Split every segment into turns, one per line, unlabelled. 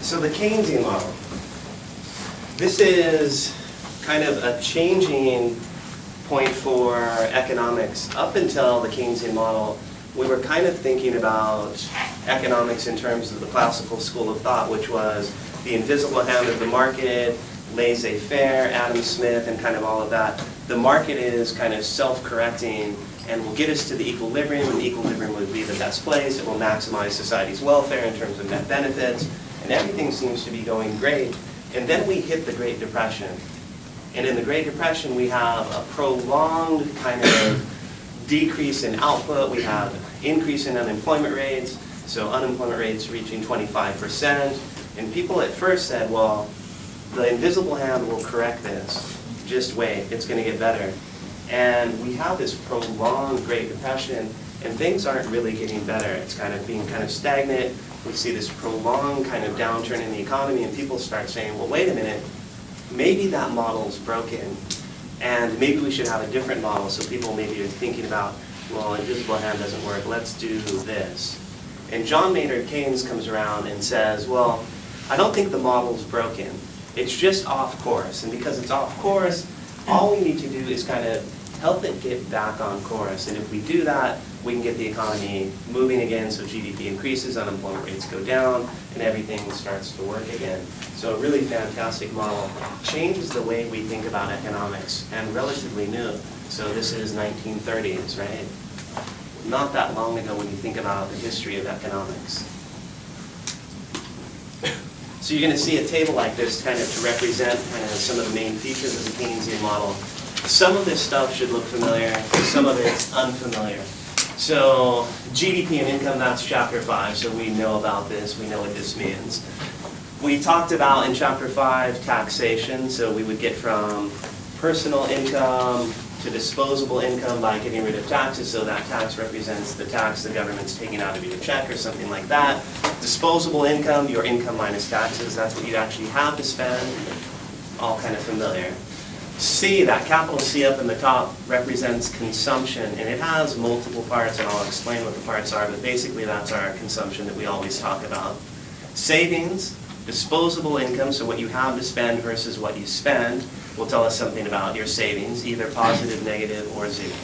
So the Keynesian model. This is kind of a changing point for economics. Up until the Keynesian model, we were kind of thinking about economics in terms of the classical school of thought, which was the invisible hand of the market, laissez-faire, Adam Smith, and kind of all of that. The market is kind of self-correcting and will get us to the equilibrium, and the equilibrium would be the best place. It will maximize society's welfare in terms of net benefits, and everything seems to be going great. And then we hit the Great Depression. And in the Great Depression, we have a prolonged kind of decrease in output. We have increase in unemployment rates, so unemployment rates reaching 25%. And people at first said, well, the invisible hand will correct this. Just wait, it's going to get better. And we have this prolonged Great Depression, and things aren't really getting better. It's kind of being kind of stagnant. We see this prolonged kind of downturn in the economy, and people start saying, well, wait a minute, maybe that model's broken, and maybe we should have a different model. So people maybe are thinking about, well, invisible hand doesn't work, let's do this. And John Maynard Keynes comes around and says, well, I don't think the model's broken. It's just off course, and because it's off course, all we need to do is kind of help it get back on course. And if we do that, we can get the economy moving again, so GDP increases, unemployment rates go down, and everything starts to work again. So a really fantastic model. Changes the way we think about economics, and relatively new. So this is 1930s, right? Not that long ago when you think about the history of economics. So you're going to see a table like this kind of to represent kind of some of the main features of the Keynesian model. Some of this stuff should look familiar, some of it's unfamiliar. So GDP and income, that's chapter 5, so we know about this, we know what this means. We talked about in chapter 5 taxation, so we would get from personal income to disposable income by getting rid of taxes, so that tax represents the tax the government's taking out of your check or something like that. Disposable income, your income minus taxes, that's what you actually have to spend, all kind of familiar. C, that capital C up in the top, represents consumption, and it has multiple parts, and I'll explain what the parts are, but basically that's our consumption that we always talk about. Savings, disposable income, so what you have to spend versus what you spend, will tell us something about your savings, either positive, negative, or zero.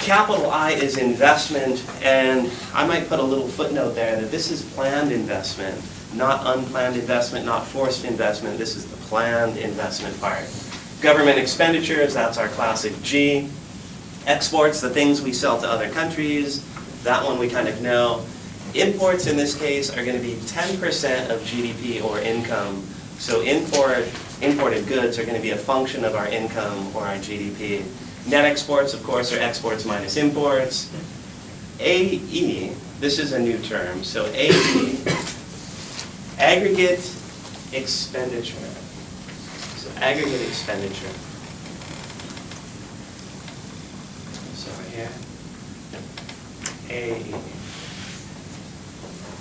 Capital I is investment, and I might put a little footnote there that this is planned investment, not unplanned investment, not forced investment. This is the planned investment part. Government expenditures, that's our classic G. Exports, the things we sell to other countries, that one we kind of know. Imports in this case are going to be 10% of GDP or income. So imported goods are going to be a function of our income or our GDP. Net exports, of course, are exports minus imports. AE, this is a new term. So AE, aggregate expenditure. So aggregate expenditure. So right here, AE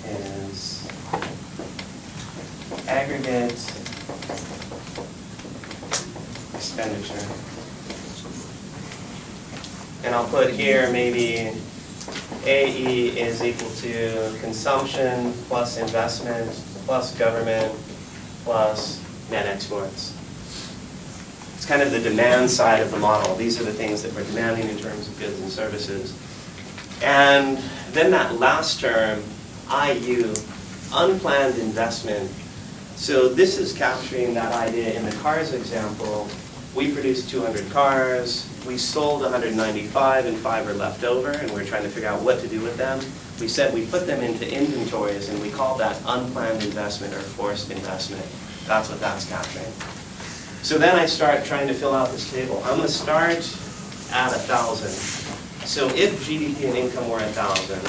is aggregate expenditure. And I'll put here maybe AE is equal to consumption plus investment plus government plus net exports. It's kind of the demand side of the model. These are the things that we're demanding in terms of goods and services. And then that last term, IU, unplanned investment. So this is capturing that idea in the cars example. We produced 200 cars, we sold 195 and 5 are left over, and we're trying to figure out what to do with them. We said we put them into inventories, and we call that unplanned investment or forced investment. That's what that's capturing. So then I start trying to fill out this table. I'm going to start at 1,000. So if GDP and income were 1,000,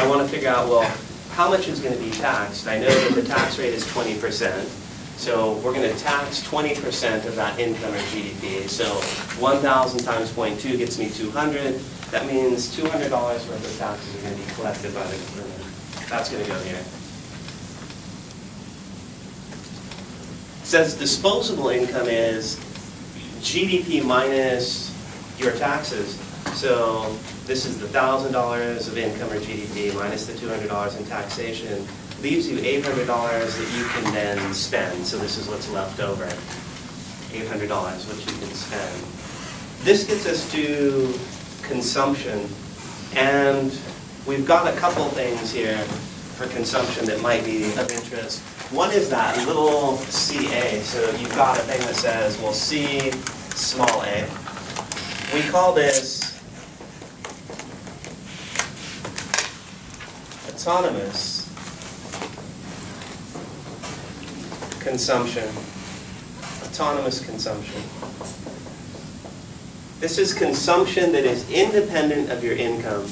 I want to figure out, well, how much is going to be taxed? I know that the tax rate is 20%. So we're going to tax 20% of that income or GDP. So 1,000 times 0.2 gets me 200. That means $200 worth of taxes are going to be collected by the government. That's going to go here. It says disposable income is GDP minus your taxes. So this is the $1,000 of income or GDP minus the $200 in taxation. leaves you $800 that you can then spend. So this is what's left over, $800, which you can spend. This gets us to consumption, and we've got a couple things here for consumption that might be of interest. One is that little CA, so you've got a thing that says, well, C small a. We call this autonomous consumption. Autonomous consumption. This is consumption that is independent of your income.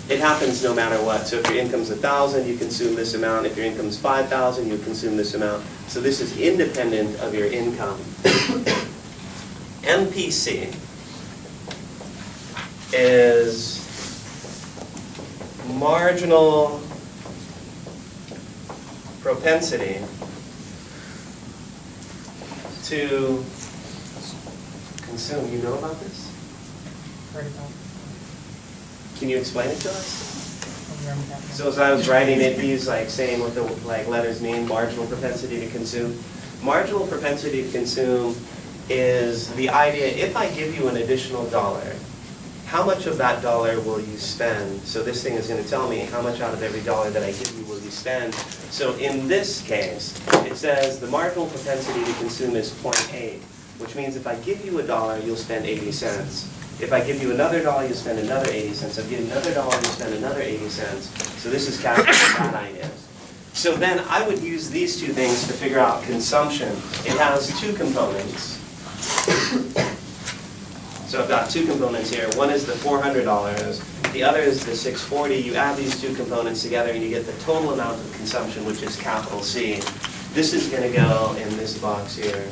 It happens no matter what. So if your income's 1,000, you consume this amount. If your income's 5,000, you consume this amount. So this is independent of your income. MPC is marginal propensity to consume. You know about this?
Heard about
Can you explain it to us?
it.
So as I was writing it, he's like saying what the letters mean, marginal propensity to consume. Marginal propensity to consume is the idea, if I give you an additional dollar, how much of that dollar will you spend? So this thing is going to tell me how much out of every dollar that I give you will you spend. So in this case, it says the marginal propensity to consume is 0.8, which means if I give you $1, you'll spend 80 cents. If I give you another dollar, you spend another 80 cents. If I give you another dollar, you spend another 80 cents. So this is capturing that idea. So then I would use these two things to figure out consumption. It has two components. So I've got two components here. One is the $400. The other is the $640. You add these two components together and you get the total amount of consumption, which is capital C. This is going to go in this box here.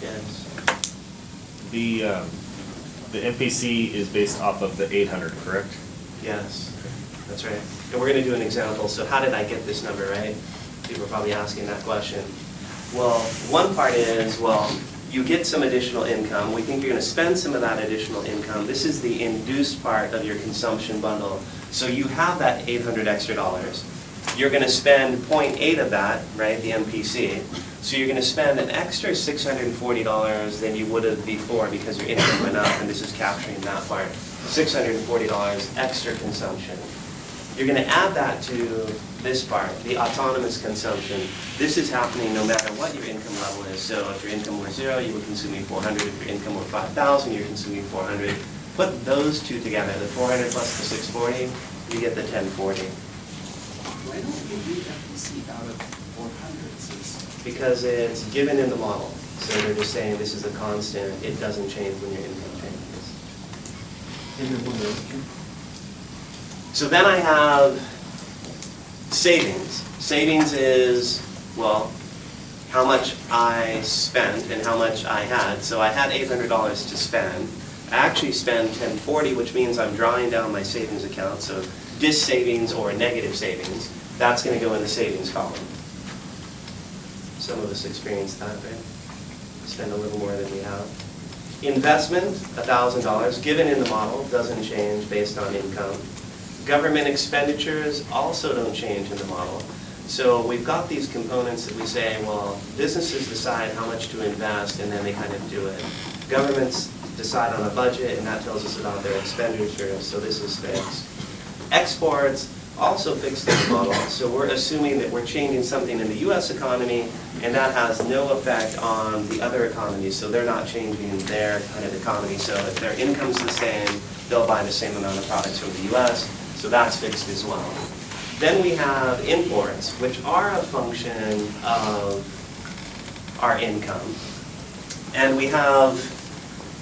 Yes.
The MPC is based off of the 800, correct?
Yes, that's right. And we're going to do an example. So how did I get this number, right? People are probably asking that question. Well, one part is, well, you get some additional income. We think you're going to spend some of that additional income. This is the induced part of your consumption bundle. So you have that $800 extra dollars. You're going to spend 0.8 of that, right, the MPC. So you're going to spend an extra $640 than you would have before because your income went up, and this is capturing that part. $640 extra consumption. You're going to add that to this part, the autonomous consumption. This is happening no matter what your income level is. So if your income were 0, you were consuming 400. If your income were 5,000, you're consuming 400. Put those two together, the 400 plus the 640, you get the 1040.
Why don't you read MPC out of 400s?
Because it's given in the model. So they're just saying this is a constant. It doesn't change when your income changes. So then I have savings. Savings is, well, how much I spent and how much I had. So I had $800 to spend. I actually spend 1040, which means I'm drawing down my savings account. So dis savings or negative savings, that's going to go in the savings column. Some of us experience that, right? Spend a little more than we have. Investment, $1,000, given in the model, doesn't change based on income. Government expenditures also don't change in the model. So we've got these components that we say, well, businesses decide how much to invest and then they kind of do it. Governments decide on a budget and that tells us about their expenditures, so this is fixed. Exports, also fixed in the model, so we're assuming that we're changing something in the US economy and that has no effect on the other economies, so they're not changing their kind of economy. So if their income's the same, they'll buy the same amount of products from the US, so that's fixed as well. Then we have imports, which are a function of our income. And we have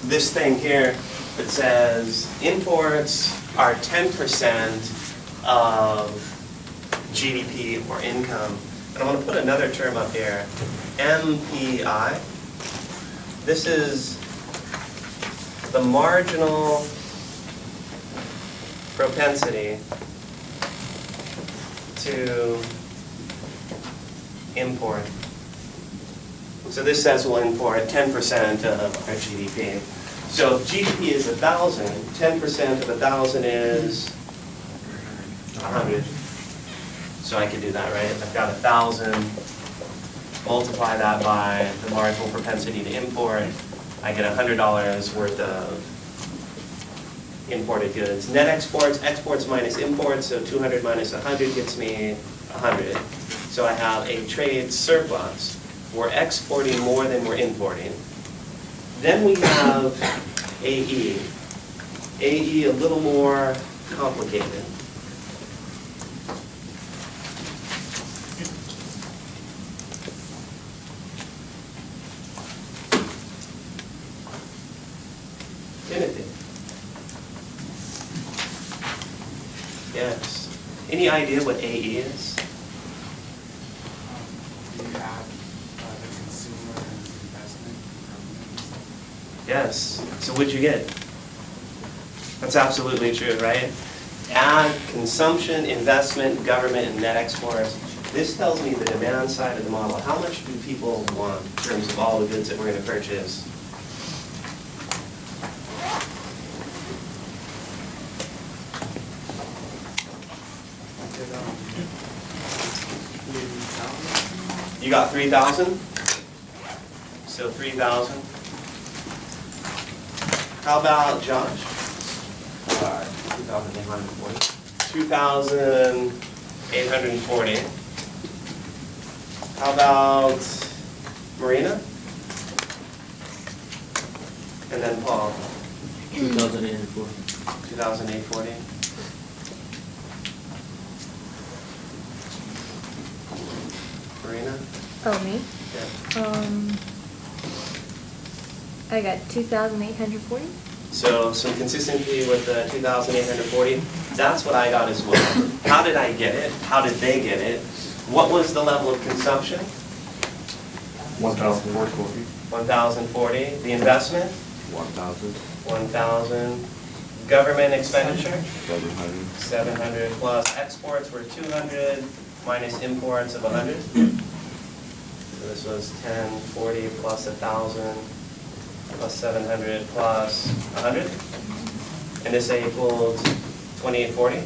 this thing here that says imports are 10% of GDP or income. And I want to put another term up here, MPI. This is the marginal propensity to import. So this says we'll import 10% of our GDP. So if GDP is 1,000, 10% of 1,000 is 100. So I could do that, right? I've got 1,000, multiply that by the marginal propensity to import, I get $100 worth of imported goods. Net exports, exports minus imports, so 200 minus 100 gets me 100. So I have a trade surplus. We're exporting more than we're importing. Then we have AE. AE a little more complicated. Timothy. Yes. Any idea what AE is?
Do you add the consumer and investment?
Yes. So what'd you get? That's absolutely true, right? Add consumption, investment, government, and net exports. This tells me the demand side of the model. How much do people want in terms of all the goods that we're going to purchase? You got 3,000? So 3,000. How about Josh?
2,840.
2,840. How about Marina? And then Paul?
2,840.
2,840. Marina?
Oh, me?
Yeah.
I got 2,840.
So some consistency with the 2,840. That's what I got as well. How did I get it? How did they get it? What was the level of consumption?
1,440.
1,040. The investment?
1,000.
1,000. Government expenditure?
700.
700 plus exports were 200 minus imports of 100. So this was 1040 plus 1,000 plus 700 plus 100. And this equals 2,840.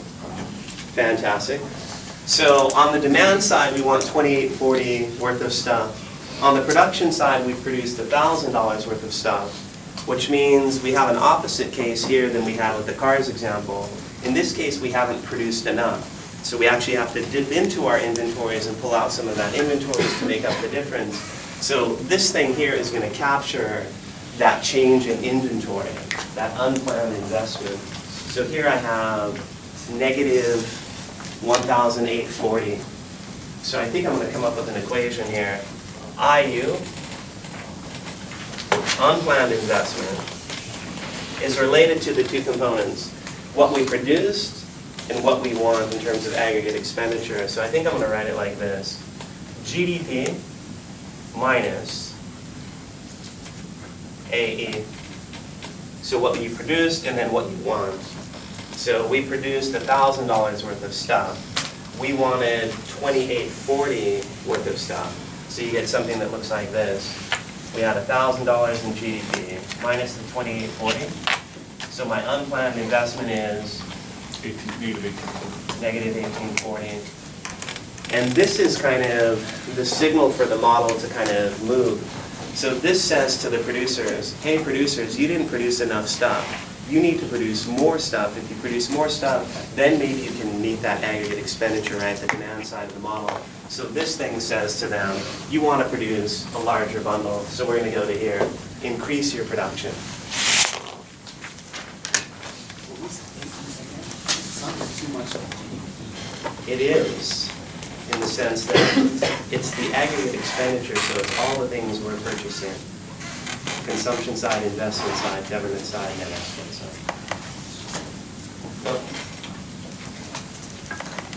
Fantastic. So on the demand side, we want 2,840 worth of stuff. On the production side, we've produced $1,000 worth of stuff, which means we have an opposite case here than we had with the cars example. In this case, we haven't produced enough. So we actually have to dip into our inventories and pull out some of that inventories to make up the difference. So this thing here is going to capture that change in inventory, that unplanned investment. So here I have negative 1,840. So I think I'm going to come up with an equation here. IU, unplanned investment, is related to the two components, what we produced and what we want in terms of aggregate expenditure. So I think I'm going to write it like this. GDP minus AE. So what you produced and then what you want. So we produced $1,000 worth of stuff. We wanted 2,840 worth of stuff. So you get something that looks like this. We had $1,000 in GDP minus the 2,840. So my unplanned investment is negative 1840. And this is kind of the signal for the model to kind of move. So this says to the producers, hey producers, you didn't produce enough stuff. You need to produce more stuff. If you produce more stuff, then maybe you can meet that aggregate expenditure, right, the demand side of the model. So this thing says to them, you want to produce a larger bundle, so we're going to go to here, increase your production.
It's not too much of GDP.
It is, in the sense that it's the aggregate expenditure, so it's all the things we're purchasing. Consumption side, investment side, government side, net export side. Oh.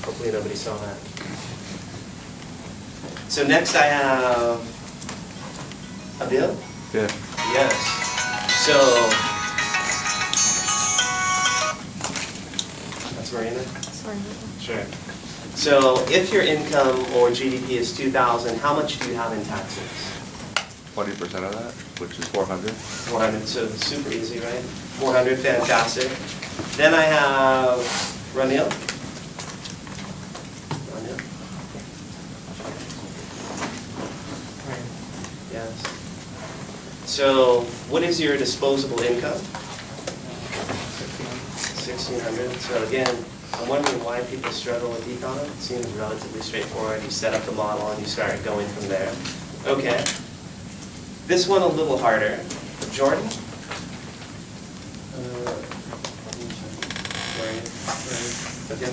Hopefully nobody saw that. So next I have a bill?
Yeah.
Yes. So, that's Marina?
Sorry.
Sure. So if your income or GDP is 2,000, how much do you have in taxes?
20% of that, which is 400.
400, so it's super easy, right? 400, fantastic. Then I have Ranil. Ranil. So what is your disposable income? 1,600. So again, I'm wondering why people struggle with econ. It seems relatively straightforward. You set up the model and you start going from there. Okay. This one a little harder. Jordan? Okay.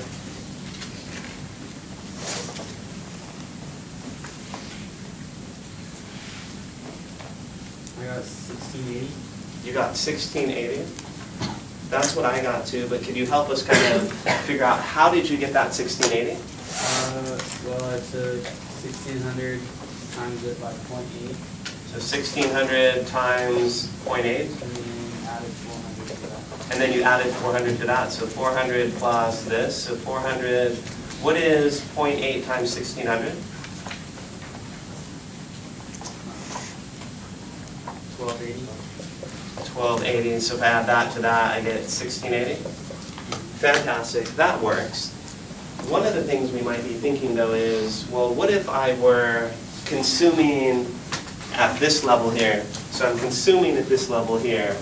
I got 1680.
You got 1680. That's what I got too, but could you help us kind of figure out how did you get that 1680?
Well, I took 1600 times it by 0.8,
So 1600 times 0.8,
and then added 400 to that.
and then you added 400 to that. So 400 plus this, so 400, what is 0.8 times 1600?
1280.
1280, so if I add that to that, I get 1680. Fantastic, that works. One of the things we might be thinking though is, well, what if I were consuming at this level here? So I'm consuming at this level here,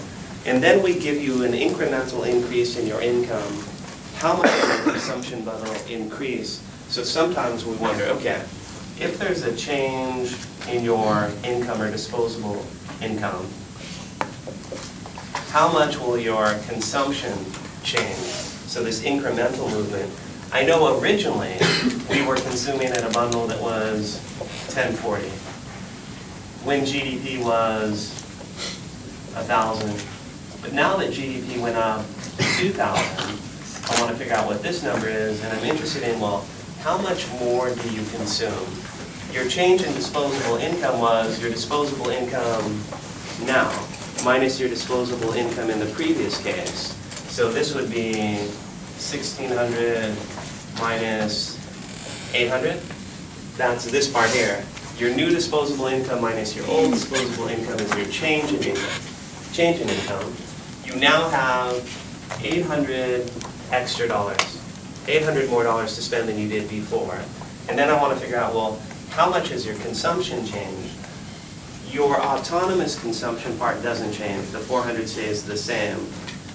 and then we give you an incremental increase in your income. How much will your consumption bundle increase? So sometimes we wonder, okay, if there's a change in your income or disposable income, how much will your consumption change? So this incremental movement. I know originally we were consuming at a bundle that was 1040 when GDP was 1,000. But now that GDP went up to 2,000, I want to figure out what this number is, and I'm interested in, well, how much more do you consume? Your change in disposable income was your disposable income now minus your disposable income in the previous case. So this would be 1,600 minus 800. That's this part here. Your new disposable income minus your old disposable income is your change in income. Change in income. You now have 800 extra dollars, 800 more dollars to spend than you did before. And then I want to figure out, well, how much has your consumption changed? Your autonomous consumption part doesn't change. The 400 stays the same.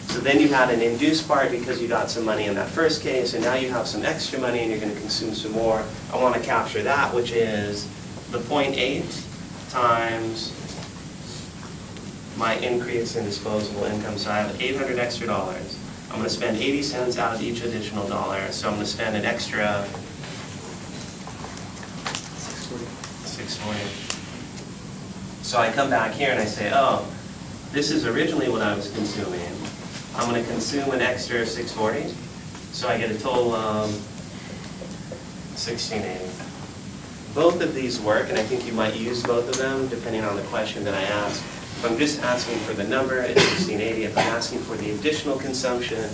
So then you had an induced part because you got some money in that first case, and now you have some extra money and you're going to consume some more. I want to capture that, which is the 0.8 times my increase in disposable income. So I have 800 extra dollars. I'm going to spend 80 cents out of each additional dollar. So I'm going to spend an extra 640. So I come back here and I say, oh, this is originally what I was consuming. I'm going to consume an extra 640. So I get a total of 1680. Both of these work, and I think you might use both of them depending on the question that I ask. If I'm just asking for the number, it's 1680. If I'm asking for the additional consumption,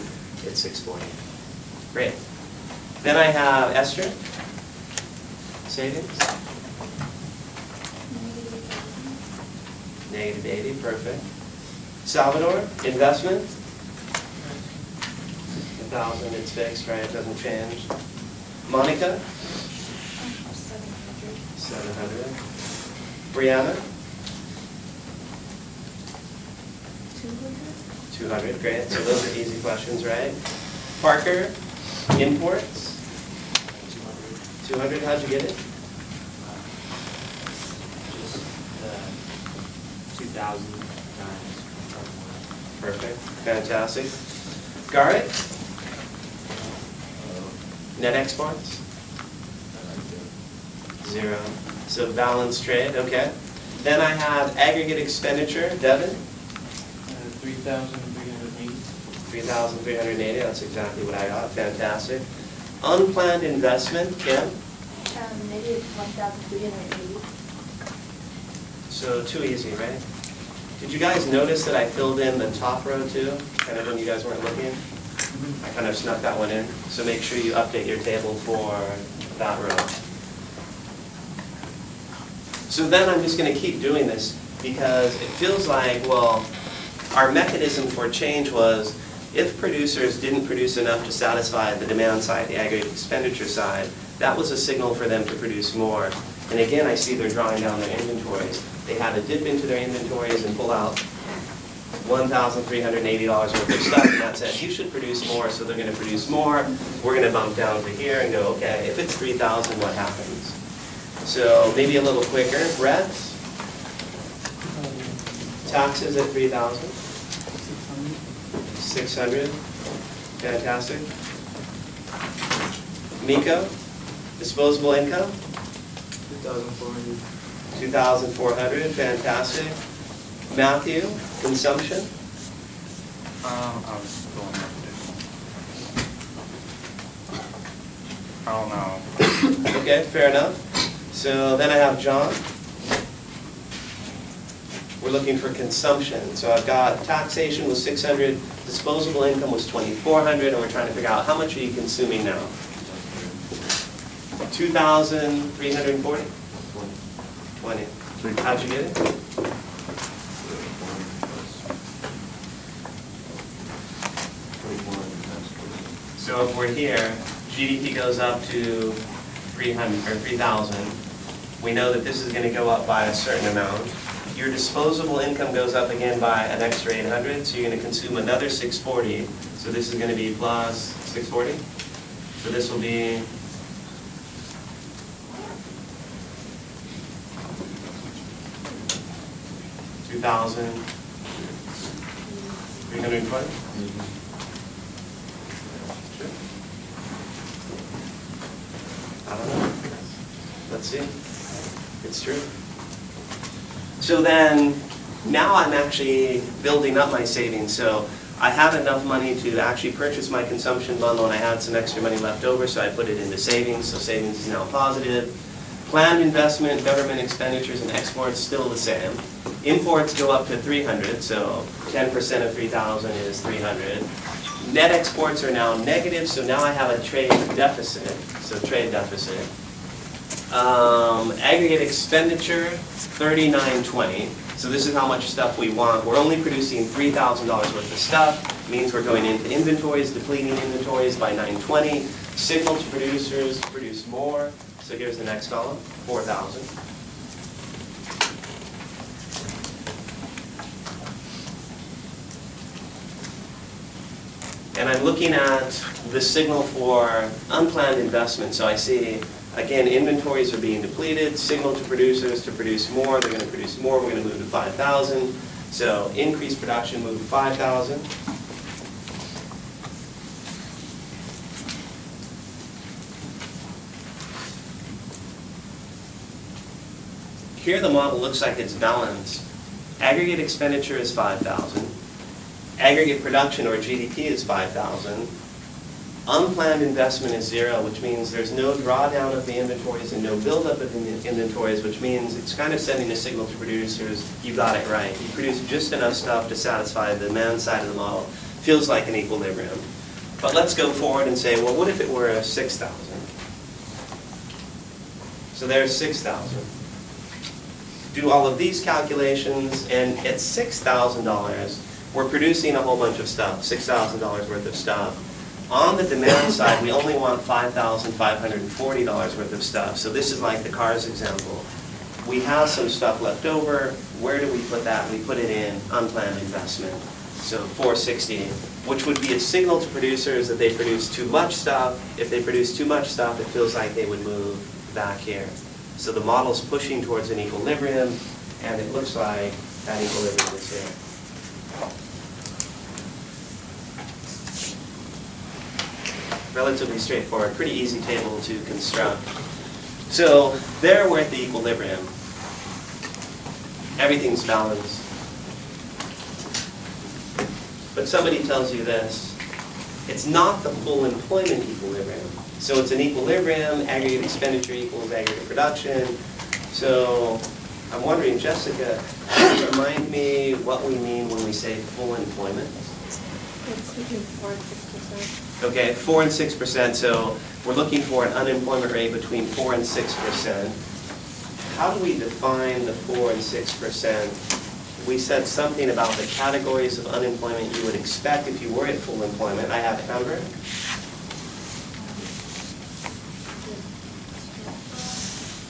it's 640. Great. Then I have Esther. Savings. Negative 80, perfect. Salvador, investment. 1,000, it's fixed, right? It doesn't change. Monica. 700. Brianna. 200, great. So those are easy questions, right? Parker, imports. 200, how'd you get it?
Just 2,000 times.
Perfect, fantastic. Garrett? Net exports? 0. So balanced trade, okay. Then I have aggregate expenditure, Devin?
3,380.
3,380, that's exactly what I got, fantastic. Unplanned investment, Kim?
Negative 1,380.
So too easy, right? Did you guys notice that I filled in the top row too, kind of when you guys weren't looking? I kind of snuck that one in, so make sure you update your table for that row. So then I'm just going to keep doing this because it feels like, well, our mechanism for change was if producers didn't produce enough to satisfy the demand side, the aggregate expenditure side, that was a signal for them to produce more. And again, I see they're drawing down their inventories. they had to dip into their inventories and pull out $1,380 worth of stuff, and that said, you should produce more, so they're gonna produce more. We're gonna bump down over here and go, okay, if it's 3,000, what happens? So maybe a little quicker. Brett, taxes at 3,000, 600, fantastic. Miko, disposable income,
2,400.
2,400, fantastic. Matthew, consumption,
I was going up to. I don't know.
okay, fair enough. So then I have John. We're looking for consumption. So I've got taxation was 600, disposable income was 2,400, and we're trying to figure out how much are you consuming now? 2,340? 20. How'd you get it? So if we're here, GDP goes up to 300 or 3,000. We know that this is going to go up by a certain amount. Your disposable income goes up again by an extra 800, so you're going to consume another 640. So this is going to be plus 640. So this will be 2,320. I don't know. Let's see. It's true. So then, now I'm actually building up my savings. So I have enough money to actually purchase my consumption bundle, and I had some extra money left over, so I put it into savings. So savings is now positive. Planned investment, government expenditures, and exports still the same. Imports go up to 300, so 10% of 3,000 is 300. Net exports are now negative, so now I have a trade deficit. So trade deficit. Aggregate expenditure, 3,920. So this is how much stuff we want. We're only producing $3,000 worth of stuff. Means we're going into inventories, depleting inventories by 920. Signal to producers to produce more. So here's the next column, 4,000. And I'm looking at the signal for unplanned investment. So I see, again, inventories are being depleted, signal to producers to produce more. They're going to produce more. We're going to move to 5,000. So increased production, move to 5,000. Here the model looks like it's balanced. Aggregate expenditure is 5,000. Aggregate production, or GDP, is 5,000. Unplanned investment is 0, which means there's no drawdown of the inventories and no buildup of inventories, which means it's kind of sending a signal to producers, you got it right. You produce just enough stuff to satisfy the demand side of the model. Feels like an equilibrium. But let's go forward and say, well, what if it were 6,000? So there's 6,000. Do all of these calculations, and at $6,000, we're producing a whole bunch of stuff, $6,000 worth of stuff. On the demand side, we only want $5,540 worth of stuff. So this is like the cars example. We have some stuff left over. Where do we put that? We put it in unplanned investment. So 460, which would be a signal to producers that they produce too much stuff. If they produce too much stuff, it feels like they would move back here. So the model's pushing towards an equilibrium, and it looks like that equilibrium is here. Relatively straightforward, pretty easy table to construct. So there we're at the equilibrium. Everything's balanced. But somebody tells you this, it's not the full employment equilibrium. So it's an equilibrium, aggregate expenditure equals aggregate production. So I'm wondering, Jessica, can you remind me what we mean when we say full employment?
It's between 4 and 6%.
Okay, 4 and 6%, so we're looking for an unemployment rate between 4 and 6%. How do we define the 4 and 6%? We said something about the categories of unemployment you would expect if you were at full employment. I have Amber.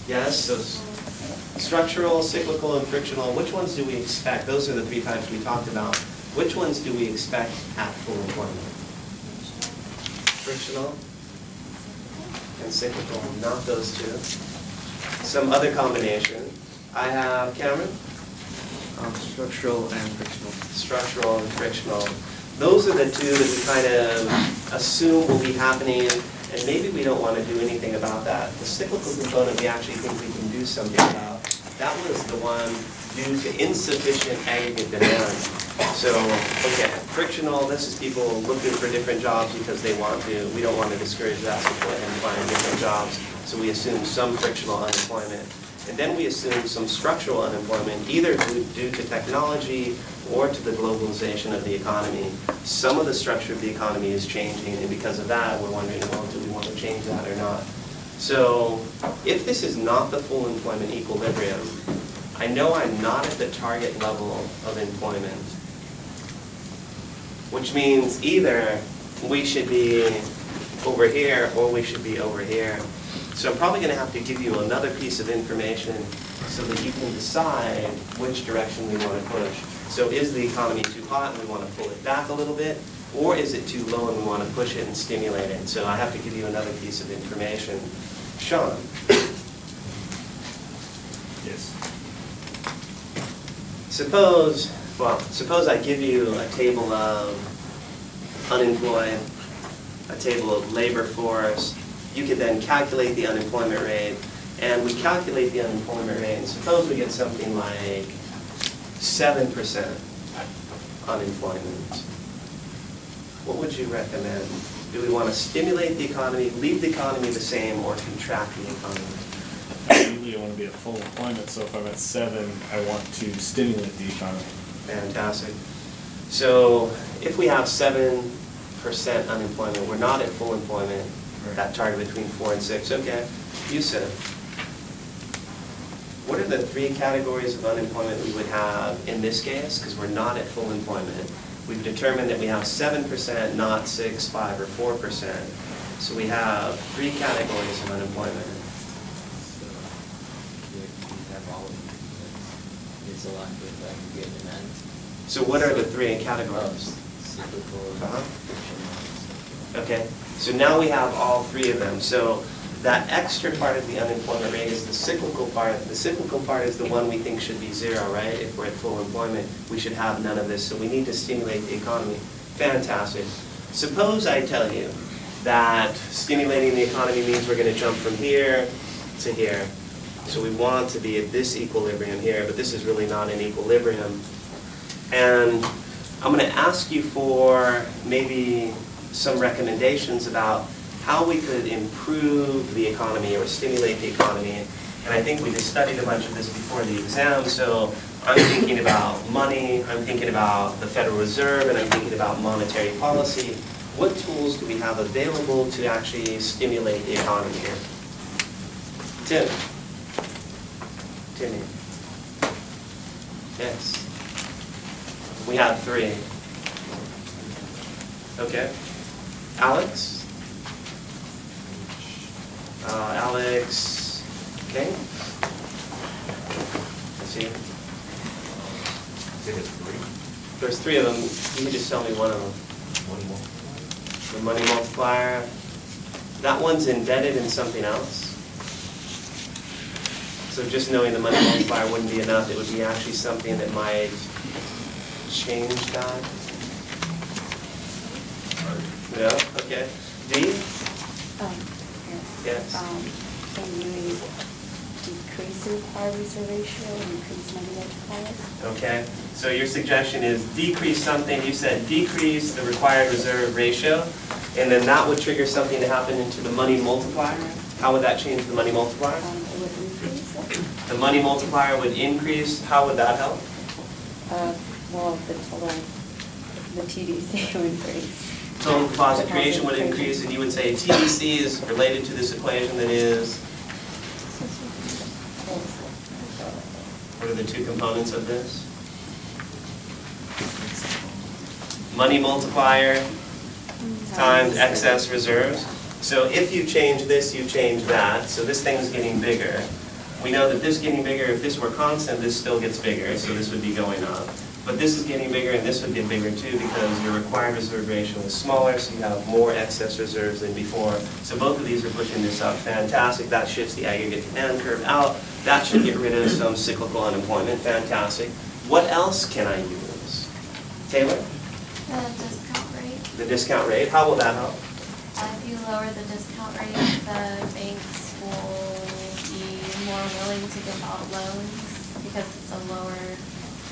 Yes, so Structural, cyclical, and frictional, which ones do we expect? Those are the three types we talked about. Which ones do we expect at full employment? Frictional and cyclical, not those two. Some other combination. I have Cameron?
Structural and frictional.
Structural and frictional. Those are the two that we kind of assume will be happening, and maybe we don't want to do anything about that. The cyclical component, we actually think we can do something about. That was the one due to insufficient aggregate demand. So, okay, frictional, this is people looking for different jobs because they want to. We don't want to discourage that, so go ahead and find different jobs. So we assume some frictional unemployment. And then we assume some structural unemployment, either due to technology or to the globalization of the economy. Some of the structure of the economy is changing, and because of that, we're wondering, well, do we want to change that or not? So if this is not the full employment equilibrium, I know I'm not at the target level of employment, which means either we should be over here or we should be over here. So I'm probably going to have to give you another piece of information so that you can decide which direction we want to push. So is the economy too hot and we want to pull it back a little bit? Or is it too low and we want to push it and stimulate it? So I have to give you another piece of information. Sean?
Yes.
Suppose I give you a table of unemployed, a table of labor force. You could then calculate the unemployment rate, and we calculate the unemployment rate, and suppose we get something like 7% unemployment. What would you recommend? Do we want to stimulate the economy, leave the economy the same, or contract the economy?
Ideally, I want to be at full employment, so if I'm at 7, I want to stimulate the economy.
Fantastic. So if we have 7% unemployment, we're not at full employment, that target between 4 and 6. Okay, Yusuf, what are the 3 categories of unemployment we would have in this case? Because we're not at full employment. We've determined that we have 7%, not 6, 5, or 4%. So we have 3 categories of unemployment.
We have all of them. It's a lot with aggregate demand.
So what are the 3 categories?
Cyclical,
Uh-huh.
frictional.
Okay, so now we have all 3 of them. So that extra part of the unemployment rate is the cyclical part. The cyclical part is the one we think should be 0, right? If we're at full employment, we should have none of this. So we need to stimulate the economy. Fantastic. Suppose I tell you that stimulating the economy means we're going to jump from here to here. So we want to be at this equilibrium here, but this is really not an equilibrium. And I'm going to ask you for maybe some recommendations about how we could improve the economy or stimulate the economy. And I think we just studied a bunch of this before the exam, so I'm thinking about money, I'm thinking about the Federal Reserve, and I'm thinking about monetary policy. What tools do we have available to actually stimulate the economy here? Tim? Timmy? Yes. We have 3. Okay. Alex? Alex, okay? Let's see. There's 3 of them. You can just tell me one of them. The money multiplier. That one's embedded in something else. So just knowing the money multiplier wouldn't be enough. It would be actually something that might change that. Yeah, okay. D? Yes.
Can we decrease the required reserve ratio, increase money multiplier?
Okay, so your suggestion is decrease something, you said decrease the required reserve ratio, and then that would trigger something to happen into the money multiplier? How would that change the money multiplier?
It would increase it.
The money multiplier would increase, how would that help?
Well, the total, the TDC would increase.
Total deposit creation would increase, and you would say TDC is related to this equation that is, what are the 2 components of this? Money multiplier times excess reserves. So if you change this, you change that. So this thing's getting bigger. We know that this getting bigger, if this were constant, this still gets bigger, so this would be going up. But this is getting bigger and this would get bigger too because your required reserve ratio is smaller, so you have more excess reserves than before. So both of these are pushing this up. Fantastic. That shifts the aggregate demand curve out. That should get rid of some cyclical unemployment. Fantastic. What else can I use? Taylor?
The discount rate.
The discount rate. How will that help?
If you lower the discount rate, the banks will be more willing to give out loans because it's a lower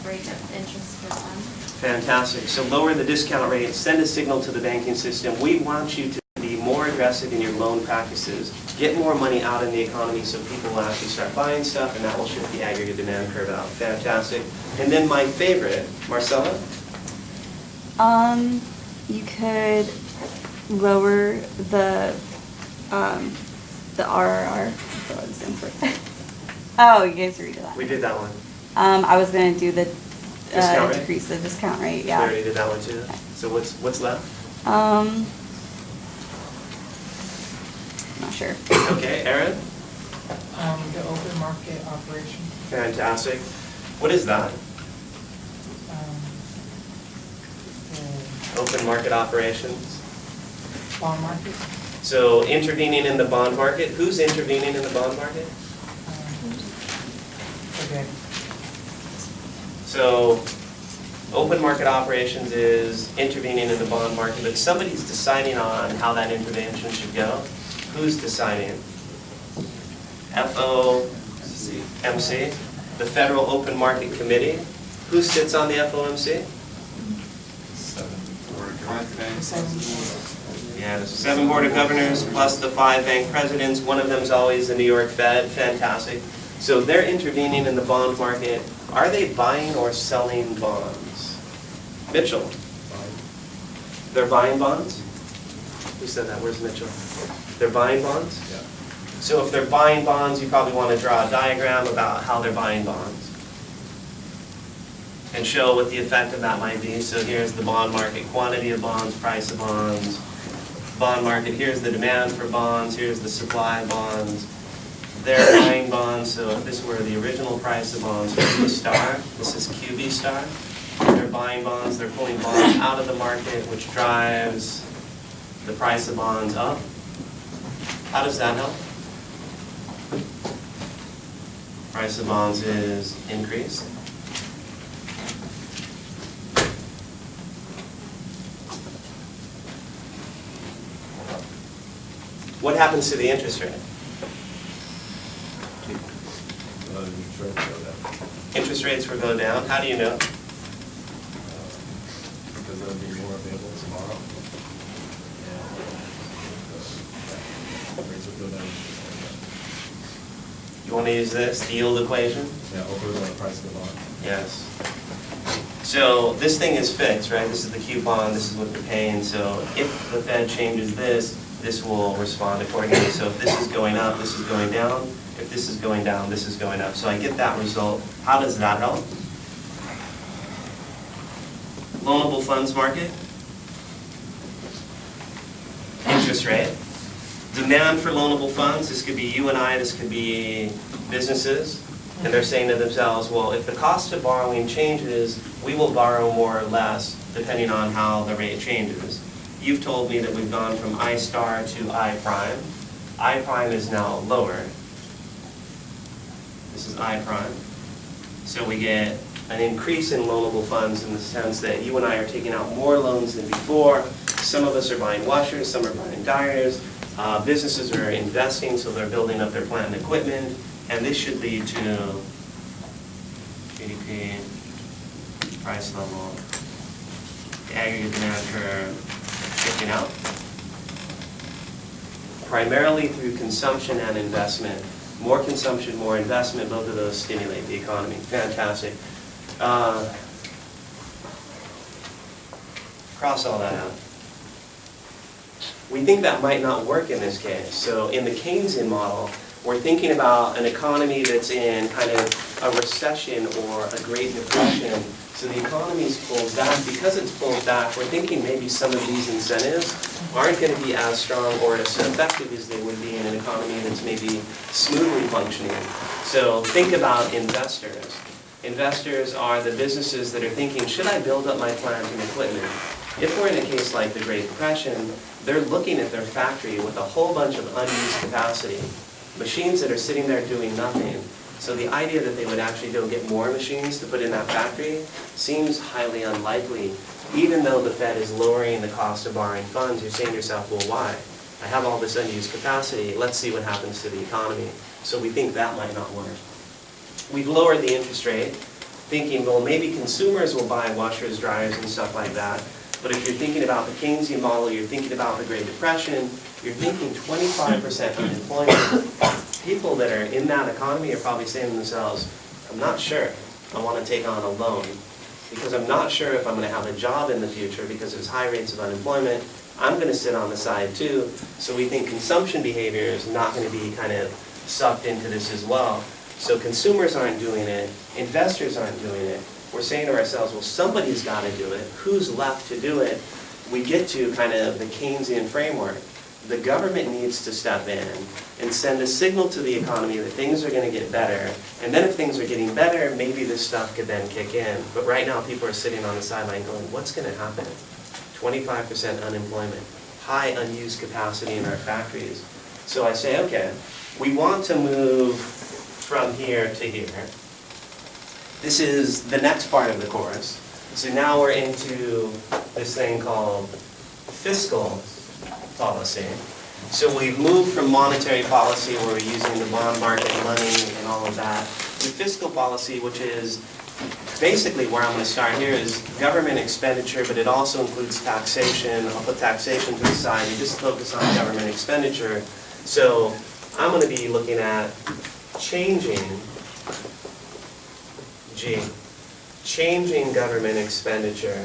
rate of interest for them.
Fantastic. So lower the discount rate, send a signal to the banking system. We want you to be more aggressive in your loan practices. Get more money out in the economy so people will actually start buying stuff, and that will shift the aggregate demand curve out. Fantastic. And then my favorite, Marcella?
You could lower the RRR. That's what I was saying for. Oh, you guys read that.
We did that one.
I was gonna do the
Discount rate?
decrease the discount rate,
We
yeah.
already did that one too. So what's left?
Not sure.
Okay, Aaron?
The open market operation,
Fantastic. What is that?
the
Open market operations.
bond market,
So intervening in the bond market. Who's intervening in the bond market?
okay,
So, open market operations is intervening in the bond market, but somebody's deciding on how that intervention should go. Who's deciding? FOMC, the Federal Open Market Committee. Who sits on the FOMC? Yeah, the 7 board of governors plus the 5 bank presidents. One of them's always the New York Fed. Fantastic. So they're intervening in the bond market. Are they buying or selling bonds? Mitchell? They're buying bonds? Who said that? Where's Mitchell? They're buying bonds?
Yeah.
So if they're buying bonds, you probably want to draw a diagram about how they're buying bonds and show what the effect of that might be. So here's the bond market, quantity of bonds, price of bonds. Bond market, here's the demand for bonds, here's the supply of bonds. They're buying bonds, so if this were the original price of bonds, here's the star, this is QB star. They're buying bonds, they're pulling bonds out of the market, which drives the price of bonds up. How does that help? Price of bonds is increased. What happens to the interest rate? Interest rates will go down. How do you know?
Because there'll be more available tomorrow. And rates will go down.
You want to use this, the yield equation?
Yeah, over the price of the bond.
Yes. So this thing is fixed, right? This is the coupon, this is what they're paying. So if the Fed changes this, this will respond accordingly. So if this is going up, this is going down. If this is going down, this is going up. So I get that result. How does that help? Loanable funds market. Interest rate. Demand for loanable funds. This could be you and I, this could be businesses. And they're saying to themselves, well, if the cost of borrowing changes, we will borrow more or less depending on how the rate changes. You've told me that we've gone from I star to I prime. I prime is now lower. This is I prime. So we get an increase in loanable funds in the sense that you and I are taking out more loans than before. Some of us are buying washers, some are buying dryers. Businesses are investing, so they're building up their plant and equipment. And this should lead to GDP, price level, the aggregate demand curve shifting out. Primarily through consumption and investment. More consumption, more investment, both of those stimulate the economy. Fantastic. Cross all that out. We think that might not work in this case. So in the Keynesian model, We're thinking about an economy that's in kind of a recession or a Great Depression. So the economy's pulled back. Because it's pulled back, we're thinking maybe some of these incentives aren't going to be as strong or as effective as they would be in an economy that's maybe smoothly functioning. So think about investors. Investors are the businesses that are thinking, should I build up my plant and equipment? If we're in a case like the Great Depression, they're looking at their factory with a whole bunch of unused capacity, machines that are sitting there doing nothing. So the idea that they would actually go get more machines to put in that factory seems highly unlikely. Even though the Fed is lowering the cost of borrowing funds, you're saying to yourself, well, why? I have all this unused capacity, let's see what happens to the economy. So we think that might not work. We've lowered the interest rate, thinking, well, maybe consumers will buy washers, dryers, and stuff like that. But if you're thinking about the Keynesian model, you're thinking about the Great Depression, you're thinking 25% unemployment. People that are in that economy are probably saying to themselves, I'm not sure I want to take on a loan because I'm not sure if I'm going to have a job in the future because there's high rates of unemployment. I'm going to sit on the side too. So we think consumption behavior is not going to be kind of sucked into this as well. So consumers aren't doing it, investors aren't doing it. We're saying to ourselves, well, somebody's got to do it. Who's left to do it? We get to kind of the Keynesian framework. The government needs to step in and send a signal to the economy that things are going to get better. And then if things are getting better, maybe this stuff could then kick in. But right now, people are sitting on the sideline going, what's going to happen? 25% unemployment, high unused capacity in our factories. So I say, okay, we want to move from here to here. This is the next part of the course. So now we're into this thing called fiscal policy. So we've moved from monetary policy where we're using the bond market money and all of that to fiscal policy, which is basically where I'm going to start here is government expenditure, but it also includes taxation. I'll put taxation to the side and just focus on government expenditure. So I'm going to be looking at changing government expenditure.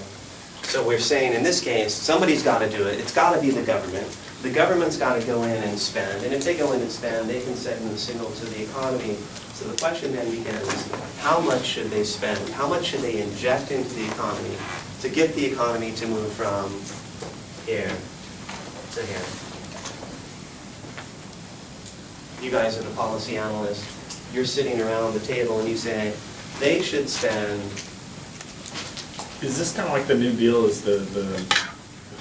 So we're saying in this case, somebody's got to do it. It's got to be the government. The government's got to go in and spend. And if they go in and spend, they can send the signal to the economy. So the question then begins, how much should they spend? How much should they inject into the economy to get the economy to move from here to here? You guys are the policy analysts. You're sitting around the table and you say, they should spend.
Is this kind of like the New Deal, is the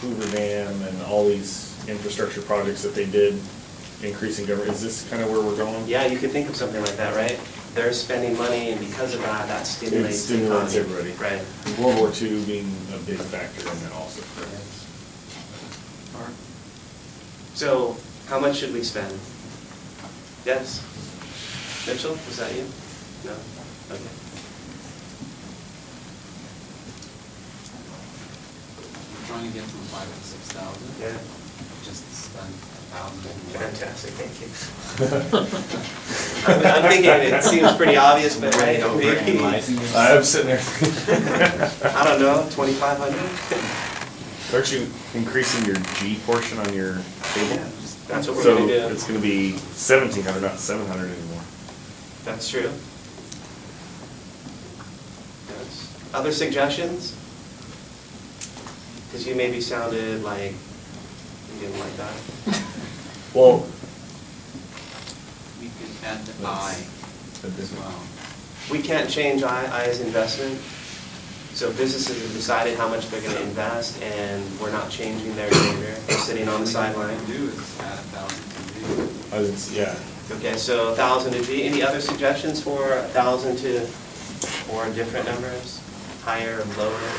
Hoover Dam and all these infrastructure projects that they did, increasing government, is this kind of where we're going?
Yeah, you could think of something like that, right? They're spending money, and because of that, that stimulates the economy.
Everybody.
Right.
And World War II being a big factor in that also.
So, how much should we spend? Yes? Mitchell, was that you? No? Okay.
Trying to get from 5,000 to 6,000.
Yeah.
Just spend 1,000.
Fantastic, thank you. I'm thinking it seems pretty obvious, but hey, maybe,
I'm sitting there.
I don't know, 2,500?
Aren't you increasing your G portion on your table?
Yeah, that's what we're
So
gonna do.
it's gonna be 1,700, not 700 anymore.
That's true. Yes. Other suggestions? Because you maybe sounded like you didn't like that.
Well,
We could add the I as well.
We can't change I's investment. So businesses have decided how much they're going to invest, and we're not changing their behavior. They're sitting on the sideline.
What we can do is add 1,000 to G.
yeah.
Okay, so 1,000 to G. Any other suggestions for 1,000 to, or different numbers? Higher or lower?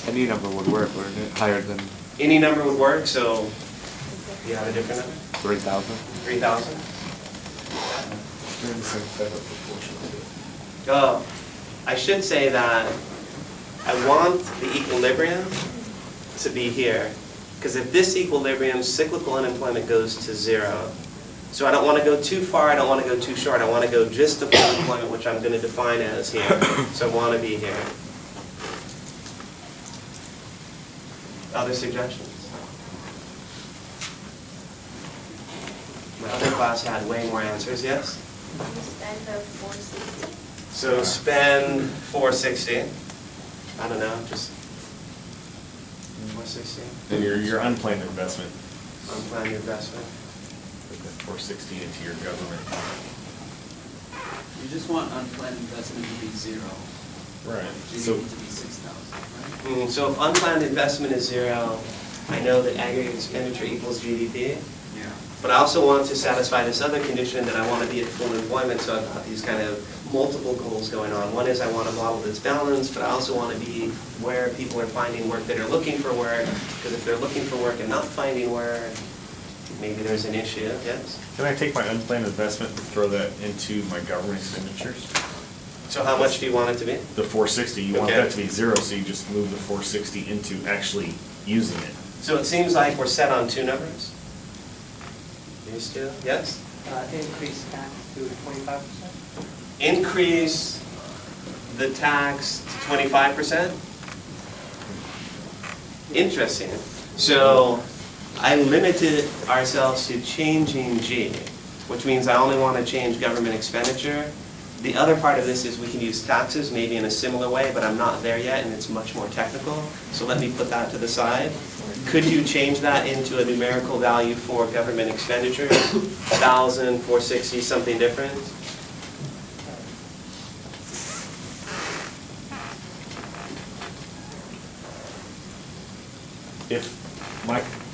Any number would work, wouldn't it? Higher than
Any number would work, so you have a different number?
3,000?
3,000?
They're in the same type of proportion.
Oh, I should say that I want the equilibrium to be here. Because if this equilibrium, cyclical unemployment goes to 0. So I don't want to go too far, I don't want to go too short. I want to go just to full employment, which I'm going to define as here. So I want to be here. Other suggestions? class had way more answers, yes?
You spend the 460?
So spend 460. I don't know, just 460.
And your unplanned investment,
Unplanned investment.
put that 460 into your government.
You just want unplanned investment to be zero.
Right.
GDP
So,
to be 6,000, right?
So if unplanned investment is zero, I know that aggregate expenditure equals GDP.
Yeah.
But I also want to satisfy this other condition that I want to be at full employment, so I've got these kind of multiple goals going on. One is I want a model that's balanced, but I also want to be where people are finding work that are looking for work, because if they're looking for work and not finding work, maybe there's an issue, yes?
can I take my unplanned investment and throw that into my government expenditures?
So how much do you want it to be?
The 460, you want
Okay.
that to be zero, so you just move the 460 into actually using it.
So it seems like we're set on two numbers? These two, yes?
Increase tax to 25%?
Increase the tax to 25%? Interesting. So I limited ourselves to changing G, which means I only want to change government expenditure. The other part of this is we can use taxes maybe in a similar way, but I'm not there yet and it's much more technical. So let me put that to the side. Could you change that into a numerical value for government expenditures? 1,000, 460, something different?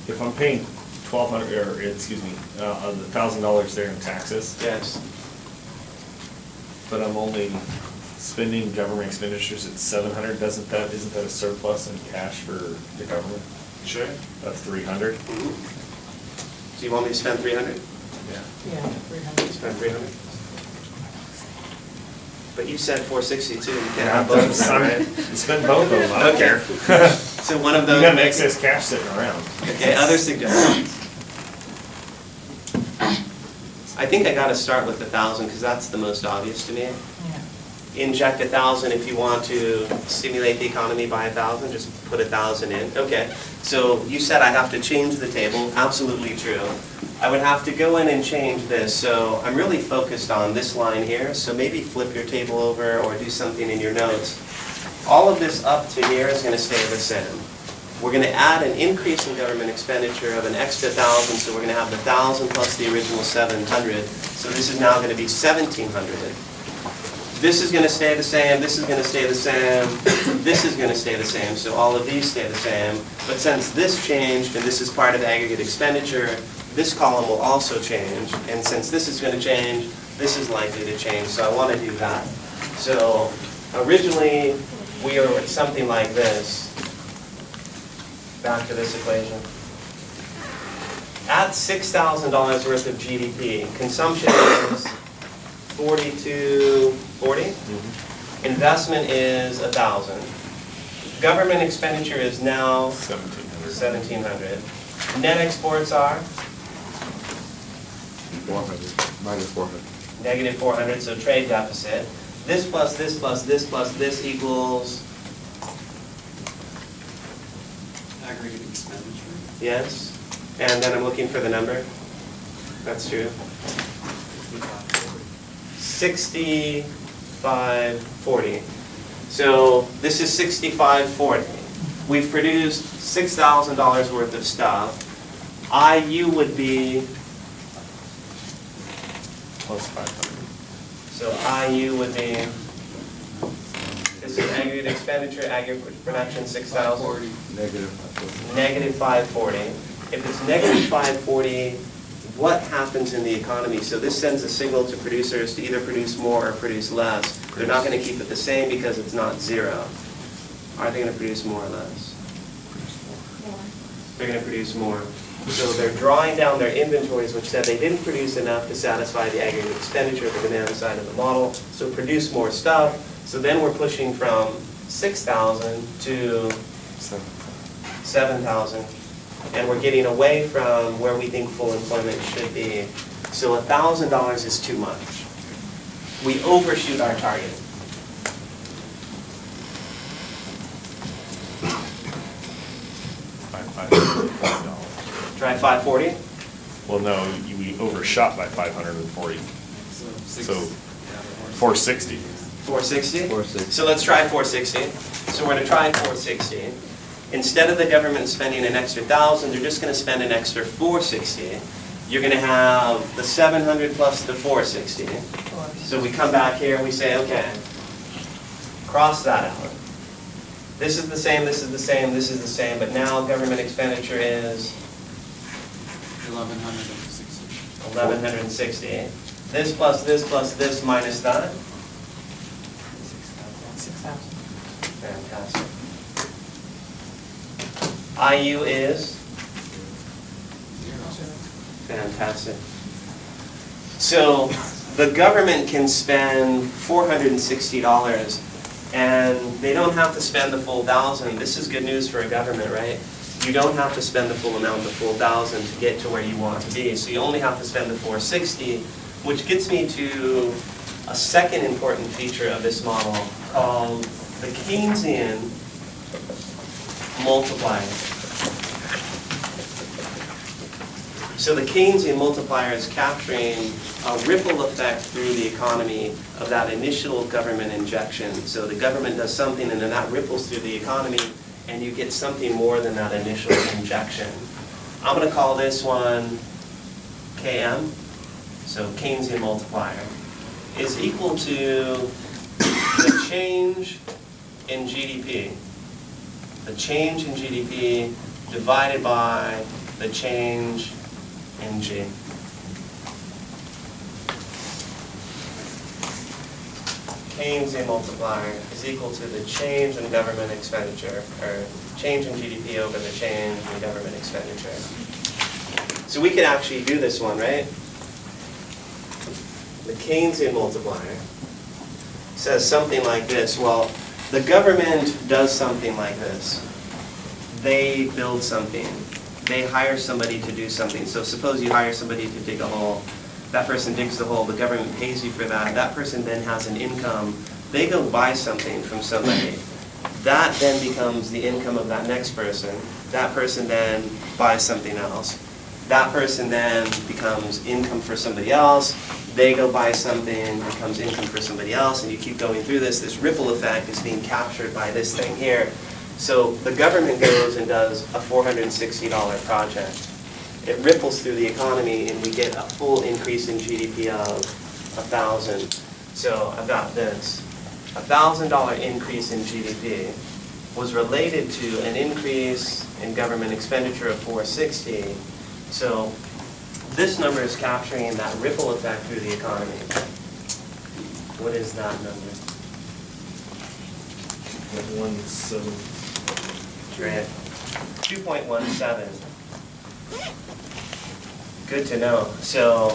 If I'm paying $1,200, or excuse me, the $1,000 there in taxes,
Yes.
but I'm only spending government expenditures at 700, isn't that a surplus in cash for the government
Sure.
of 300?
So you want me to spend 300?
Yeah.
Yeah, 300.
Spend 300? But you said 460 too, you can't
Yeah,
have both of them, right?
You spend both of them, I don't
Okay.
care.
So one of
You
those.
got excess cash sitting around.
Okay, other suggestions? I think I gotta start with 1,000, because that's the most obvious to me.
Yeah.
Inject 1,000 if you want to stimulate the economy by 1,000, just put 1,000 in. Okay, so you said I have to change the table, absolutely true. I would have to go in and change this, so I'm really focused on this line here, so maybe flip your table over or do something in your notes. All of this up to here is gonna stay the same. We're gonna add an increase in government expenditure of an extra 1,000, so we're gonna have the 1,000 plus the original 700, so this is now gonna be 1,700. This is gonna stay the same, this is gonna stay the same, this is gonna stay the same, so all of these stay the same. But since this changed, and this is part of aggregate expenditure, this column will also change. And since this is gonna change, this is likely to change, so I wanna do that. So originally, we were at something like this. Back to this equation. At $6,000 worth of GDP, consumption is 4240. Investment is 1,000. Government expenditure is now 1,700. Net exports are
400, minus 400.
negative 400, so trade deficit. This plus this plus this plus this equals,
Aggregate expenditure.
yes? And then I'm looking for the number. That's true. 6540. So this is 6540. We've produced $6,000 worth of stuff. IU would be,
Plus 500.
so IU would be, this is aggregate expenditure, aggregate production, 6,000.
Negative.
Negative 540. If it's negative 540, what happens in the economy? So this sends a signal to producers to either produce more or produce less. They're not going to keep it the same because it's not zero. Are they going to produce more or less? They're going to produce more. So they're drawing down their inventories, which said they didn't produce enough to satisfy the aggregate expenditure of the demand side of the model, so produce more stuff. So then we're pushing from 6,000 to 7,000, and we're getting away from where we think full employment should be. So $1,000 is too much. We overshoot our target.
$540.
Try 540.
Well, no, we overshot by 540,
So
so 460.
460?
460.
So let's try 460. So we're gonna try 460. Instead of the government spending an extra 1,000, they're just gonna spend an extra 460. You're gonna have the 700 plus the 460. So we come back here and we say, okay, cross that out. This is the same, this is the same, this is the same, but now government expenditure is
1,160.
1,160. This plus this minus that?
6,000.
Fantastic. IU is? Fantastic. So the government can spend $460 and they don't have to spend the full 1,000. This is good news for a government, right? You don't have to spend the full amount, the full 1,000 to get to where you want to be. So you only have to spend the 460, which gets me to a second important feature of this model called the Keynesian multiplier. So the Keynesian multiplier is capturing a ripple effect through the economy of that initial government injection. So the government does something and then that ripples through the economy and you get something more than that initial injection. I'm going to call this one KM, so Keynesian multiplier, is equal to the change in GDP. The change in GDP divided by the change in G. Keynesian multiplier is equal to the change in government expenditure, or change in GDP over the change in government expenditure. So we could actually do this one, right? The Keynesian multiplier says something like this. Well, the government does something like this. They build something. They hire somebody to do something. So suppose you hire somebody to dig a hole. That person digs the hole, the government pays you for that. That person then has an income. They go buy something from somebody. That then becomes the income of that next person. That person then buys something else. That person then becomes income for somebody else. They go buy something, becomes income for somebody else, and you keep going through this. This ripple effect is being captured by this thing here. So the government goes and does a $460 project. It ripples through the economy and we get a full increase in GDP of 1,000. So I've got this. A $1,000 increase in GDP was related to an increase in government expenditure of 460. So this number is capturing that ripple effect through the economy. What is that number?
1.17.
Great. 2.17. Good to know. So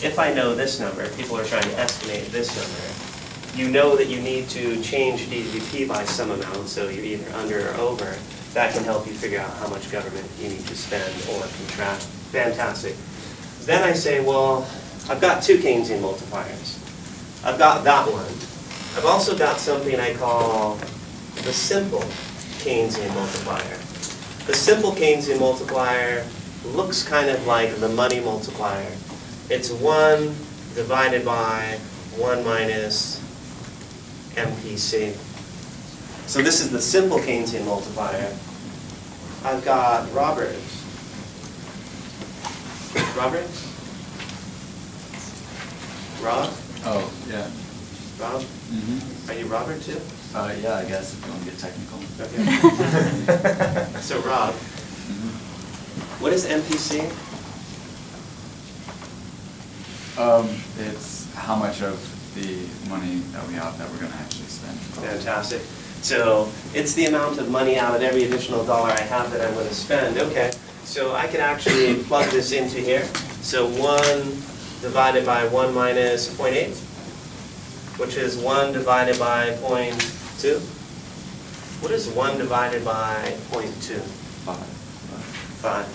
if I know this number, people are trying to estimate this number, you know that you need to change GDP by some amount, so you're either under or over. That can help you figure out how much government you need to spend or contract. Fantastic. Then I say, well, I've got two Keynesian multipliers. I've got that one. I've also got something I call the simple Keynesian multiplier. The simple Keynesian multiplier looks kind of like the money multiplier. It's 1 divided by 1 minus MPC. So this is the simple Keynesian multiplier. I've got Roberts. Roberts? Rob?
Oh, yeah.
Rob?
Mm-hmm.
Are you Robert too?
Yeah, I guess if you want to get technical.
Okay. So Rob, what is MPC?
It's how much of the money that we have that we're going to actually spend.
Fantastic. So it's the amount of money out of every additional dollar I have that I'm going to spend. Okay. So I can actually plug this into here. So 1 divided by 1 minus 0.8, which is 1 divided by 0.2. What is 1 divided by 0.2? 5.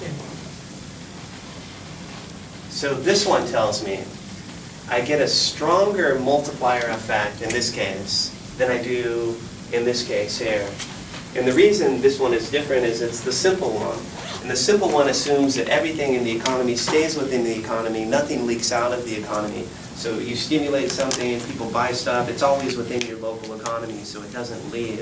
So this one tells me I get a stronger multiplier effect in this case than I do in this case here. And the reason this one is different is it's the simple one. And the simple one assumes that everything in the economy stays within the economy, nothing leaks out of the economy. So you stimulate something, people buy stuff, it's always within your local economy, so it doesn't leave.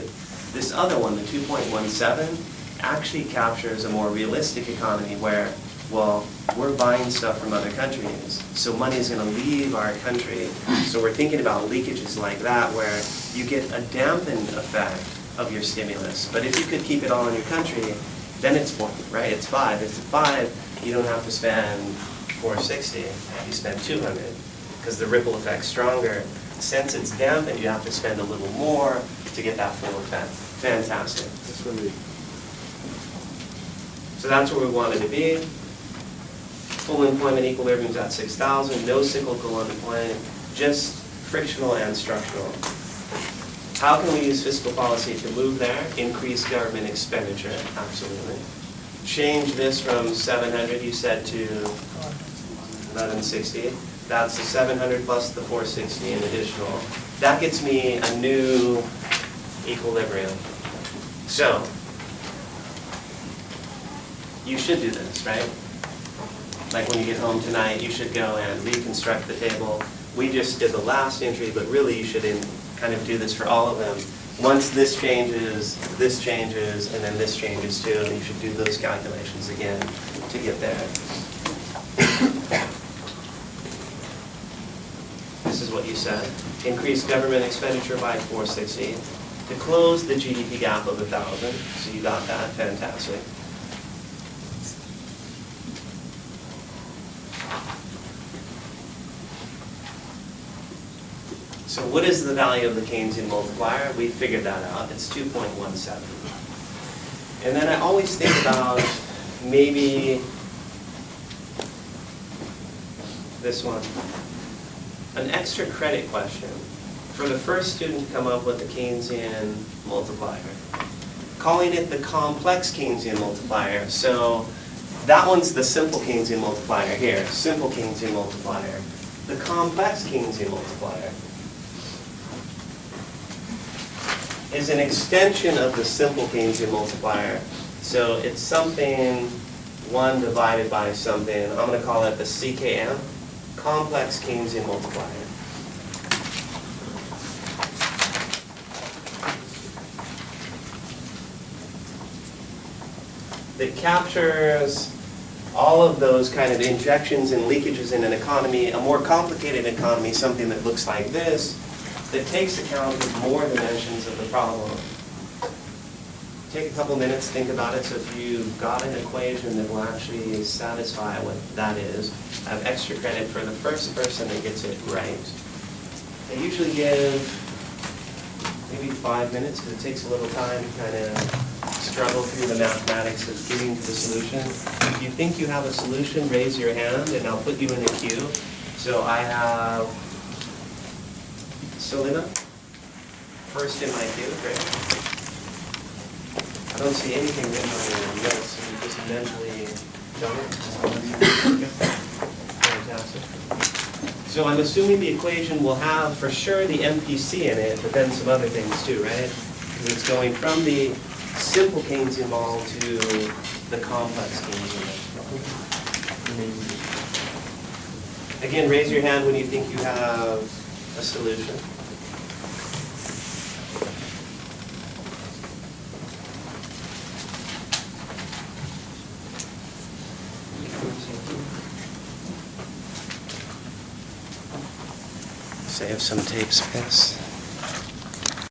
This other one, the 2.17, actually captures a more realistic economy where, well, we're buying stuff from other countries, so money is going to leave our country. So we're thinking about leakages like that where you get a dampened effect of your stimulus. But if you could keep it all in your country, then it's 1, right? It's 5. If it's 5, you don't have to spend $460, you spend $200, because the ripple effect's stronger. Since it's dampened, you have to spend a little more to get that full effect. Fantastic.
That's really,
So that's where we wanted to be. Full employment equilibrium's at 6,000, no cyclical unemployment, just frictional and structural. How can we use fiscal policy to move there? Increase government expenditure, absolutely. Change this from 700, you said, to 1160. That's the 700 plus the 460 in additional. That gets me a new equilibrium. So, you should do this, right? Like when you get home tonight, you should go and reconstruct the table. We just did the last entry, but really you should kind of do this for all of them. Once this changes, and then this changes too, and you should do those calculations again to get there. This is what you said. Increase government expenditure by 460 to close the GDP gap of 1,000. So you got that, fantastic. So what is the value of the Keynesian multiplier? We figured that out. It's 2.17. And then I always think about maybe this one. An extra credit question for the first student to come up with the Keynesian multiplier. Calling it the complex Keynesian multiplier. So that one's the simple Keynesian multiplier here. Simple Keynesian multiplier. The complex Keynesian multiplier is an extension of the simple Keynesian multiplier. So it's something 1 divided by something. I'm going to call it the CKM, complex Keynesian multiplier. That captures all of those kind of injections and leakages in an economy, a more complicated economy, something that looks like this, that takes account of more dimensions of the problem. Take a couple minutes, think about it. So if you've got an equation that will actually satisfy what that is, I have extra credit for the first person that gets it right. I usually give maybe 5 minutes, because it takes a little time to kind of struggle through the mathematics of getting to the solution. If you think you have a solution, raise your hand, and I'll put you in a queue. So I have Selena, first in my queue, great. I don't see anything written on your notes, so you just mentally done it. Fantastic. So I'm assuming the equation will have for sure the MPC in it, but then some other things too, right? Because it's going from the simple Keynesian model to the complex Keynesian model. Again, raise your hand when you think you have a solution. Save some tape space.